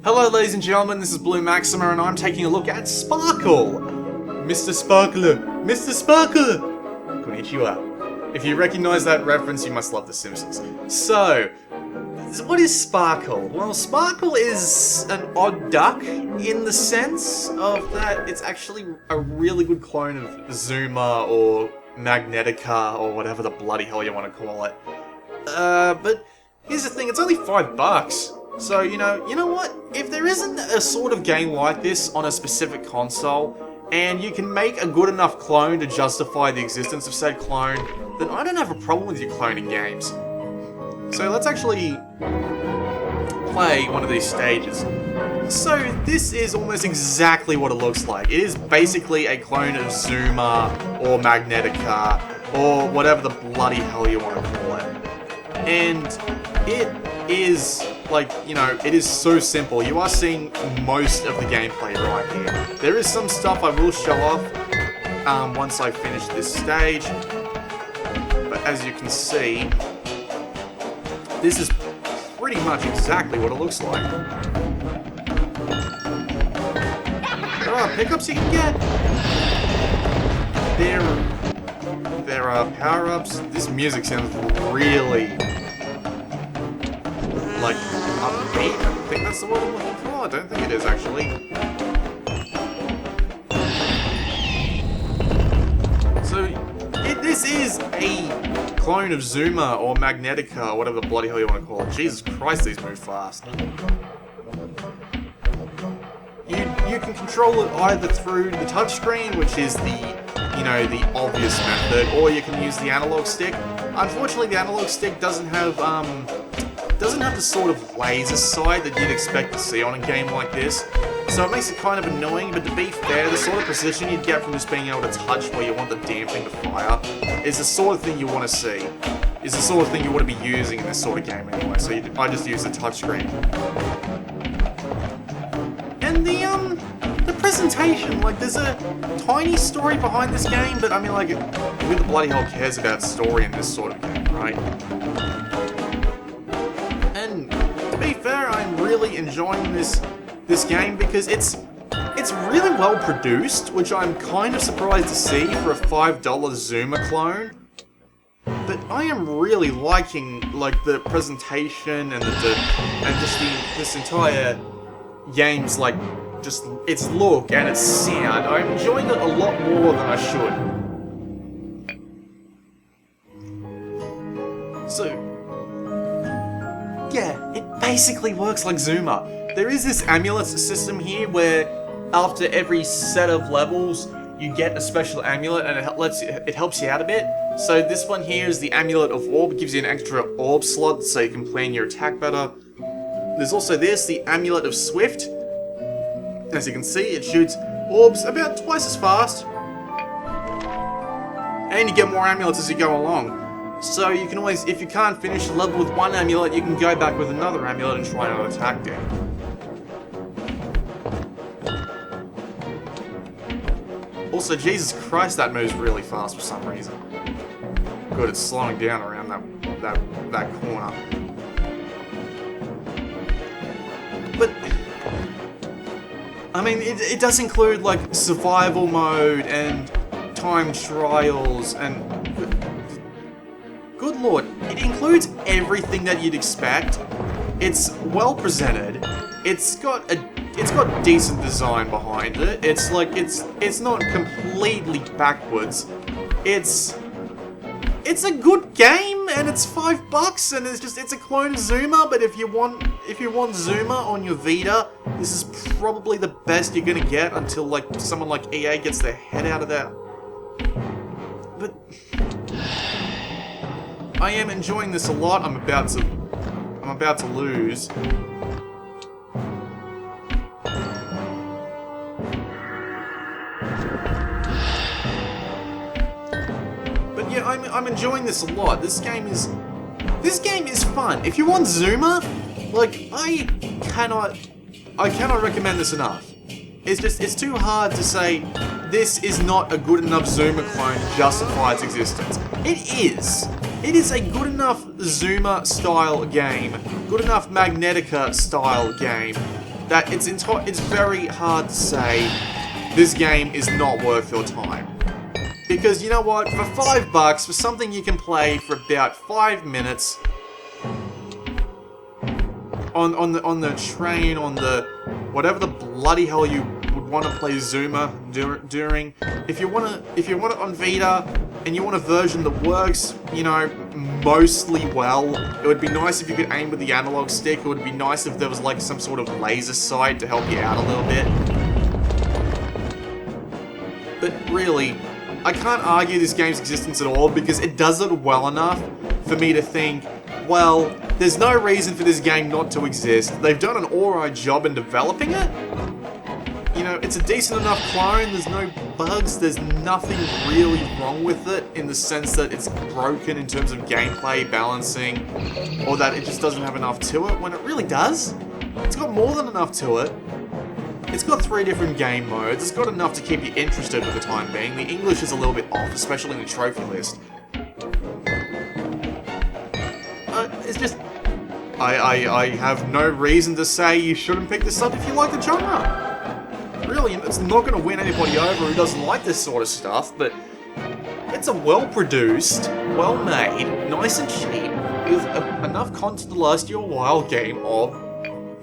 Hello ladies and gentlemen, this is Blue Maxima and I'm taking a look at Sparkle! Mr. Sparkler! Mr. Sparkler! Konnichiwa. If you recognize that reference, you must love The Simpsons. So, what is Sparkle? Well, Sparkle is an odd duck in the sense of that it's actually a really good clone of Zuma or Magnetica or whatever the bloody hell you want to call it. But here's the thing, it's only $5. So, you know what? If there isn't a sort of game like this on a specific console, and you can make a good enough clone to justify the existence of said clone, then I don't have a problem with you cloning games. So let's actually play one of these stages. So this is almost exactly what it looks like. It is basically a clone of Zuma, or Magnetica, or whatever the bloody hell you want to call it. And it is, like, it is so simple. You are seeing most of the gameplay right here. There is some stuff I will show off once I finish this stage. But as you can see, this is pretty much exactly what it looks like. There are pickups you can get. There are power-ups. This music sounds really, like, upbeat. I think that's the word I'm looking for. I don't think it is, actually. So, this is a clone of Zuma or Magnetica or whatever the bloody hell you want to call it. Jesus Christ, these move fast. You can control it either through the touchscreen, which is the the obvious method, or you can use the analog stick. Unfortunately, the analog stick doesn't have the sort of laser sight that you'd expect to see on a game like this, so it makes it kind of annoying, but to be fair, the sort of precision you'd get from just being able to touch where you want the damn thing to fire is the sort of thing you want to see. Is the sort of thing you want to be using in this sort of game anyway, so I just use the touchscreen. And the presentation, like, there's a tiny story behind this game, but I mean, like, who the bloody hell cares about story in this sort of game, right? And to be fair, I'm really enjoying this game because it's really well produced, which I'm kind of surprised to see for a $5 Zuma clone. But I am really liking, like, the presentation and this entire game's, like, just its look and its sound. I'm enjoying it a lot more than I should. So, yeah, it basically works like Zuma. There is this Amulet system here where after every set of levels you get a special amulet and it helps you out a bit. So this one here is the Amulet of Orb. It gives you an extra orb slot so you can plan your attack better. There's also this, the Amulet of Swift. As you can see, it shoots orbs about twice as fast. And you get more amulets as you go along. So you can always, if you can't finish the level with one amulet, you can go back with another amulet and try another tactic. Also, Jesus Christ, that moves really fast for some reason. Good, it's slowing down around that corner. But I mean, it does include, like, survival mode and time trials and good lord, it includes everything that you'd expect. It's well presented. It's got decent design behind it. It's like it's not completely backwards. It's a good game and it's $5 and it's a clone of Zuma, but if you want Zuma on your Vita, this is probably the best you're gonna get until, like, someone like EA gets their head out of that. But I am enjoying this a lot. I'm about to lose. But yeah, I'm enjoying this a lot. This game is fun. If you want Zuma, like, I cannot recommend this enough. It's too hard to say this is not a good enough Zuma clone to justify its existence. It is. It is a good enough Zuma style game, good enough Magnetica style game, that it's very hard to say this game is not worth your time. Because you know what? For $5, for something you can play for about 5 minutes on the train, on the whatever the bloody hell you would want to play Zuma during. If you want it on Vita and you want a version that works, you know, mostly well, it would be nice if you could aim with the analog stick. It would be nice if there was like some sort of laser sight to help you out a little bit. But really, I can't argue this game's existence at all because it does it well enough for me to think, well, there's no reason for this game not to exist. They've done an alright job in developing it. You know, it's a decent enough clone, there's no bugs, there's nothing really wrong with it in the sense that it's broken in terms of gameplay, balancing, or that it just doesn't have enough to it when it really does. It's got more than enough to it. It's got 3 different game modes, it's got enough to keep you interested for the time being. The English is a little bit off, especially in the trophy list. It's just... I have no reason to say you shouldn't pick this up if you like the genre. Really, it's not going to win anybody over who doesn't like this sort of stuff, but it's a well-produced, well-made, nice and cheap, with enough content to last you a while game of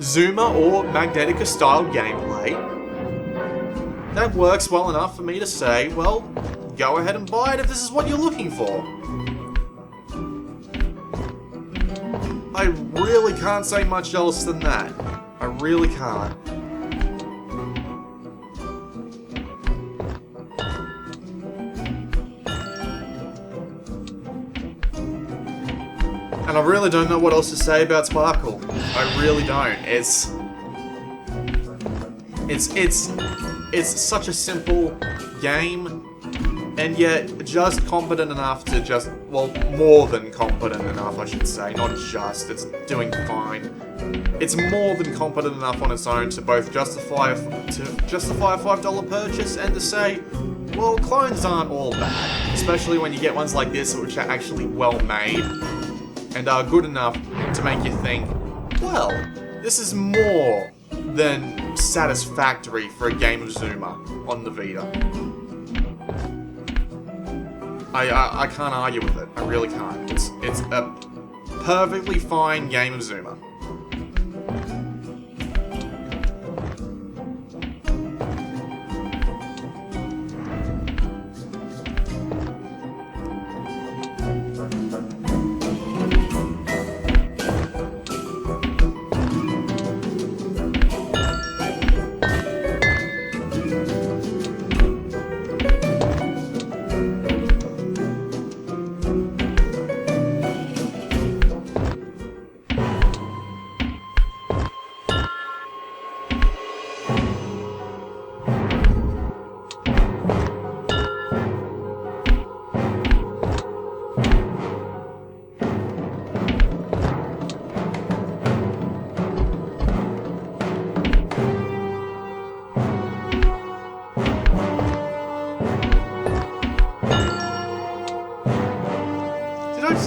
Zuma or Magnetica-style gameplay that works well enough for me to say, well, go ahead and buy it if this is what you're looking for. I really can't say much else than that. I really can't. And I really don't know what else to say about Sparkle. I really don't. It's such a simple game, and yet just competent enough to just, well, more than competent enough, I should say. Not just, it's doing fine. It's more than competent enough on its own to both justify a $5 purchase and to say, well, clones aren't all bad. Especially when you get ones like this, which are actually well made and are good enough to make you think, well, this is more than satisfactory for a game of Zuma on the Vita. I can't argue with it. I really can't. It's a perfectly fine game of Zuma.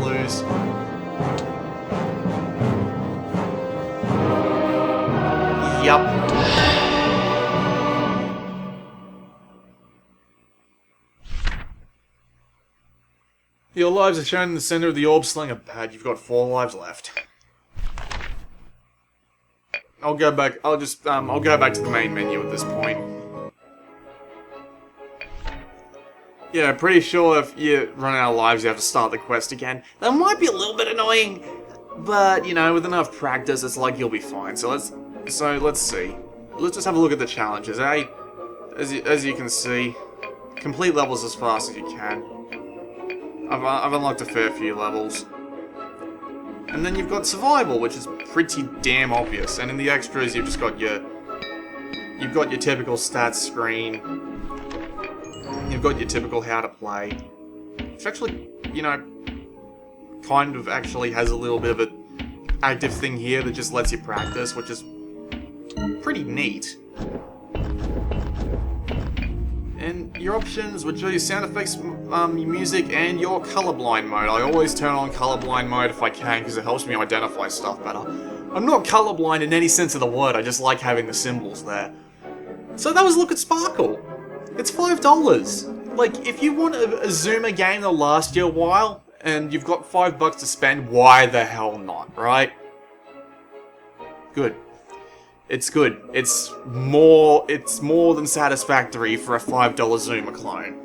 Lose. Yup. Your lives are shown in the center of the orb slinger pad. You've got 4 lives left. I'll go back. I'll go back to the main menu at this point. Yeah, pretty sure if you run out of lives, you have to start the quest again. That might be a little bit annoying, but you know, with enough practice, it's like you'll be fine. So let's see. Let's just have a look at the challenges, eh? As you can see, complete levels as fast as you can. I've unlocked a fair few levels, and then you've got survival, which is pretty damn obvious. And in the extras, you've just got your typical stats screen. You've got your typical how to play, which actually, you know, kind of actually has a little bit of an active thing here that just lets you practice, which is pretty neat. And your options, which are your sound effects, your music and your colorblind mode. I always turn on colorblind mode if I can, because it helps me identify stuff better. I'm not colorblind in any sense of the word, I just like having the symbols there. So that was a look at Sparkle. It's $5. Like, if you want a Zoomer game that'll last you a while, and you've got $5 to spend, why the hell not, right? Good. It's good. It's more than satisfactory for a $5 Zoomer clone.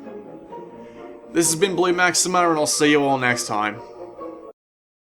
This has been Blue Maxima, and I'll see you all next time.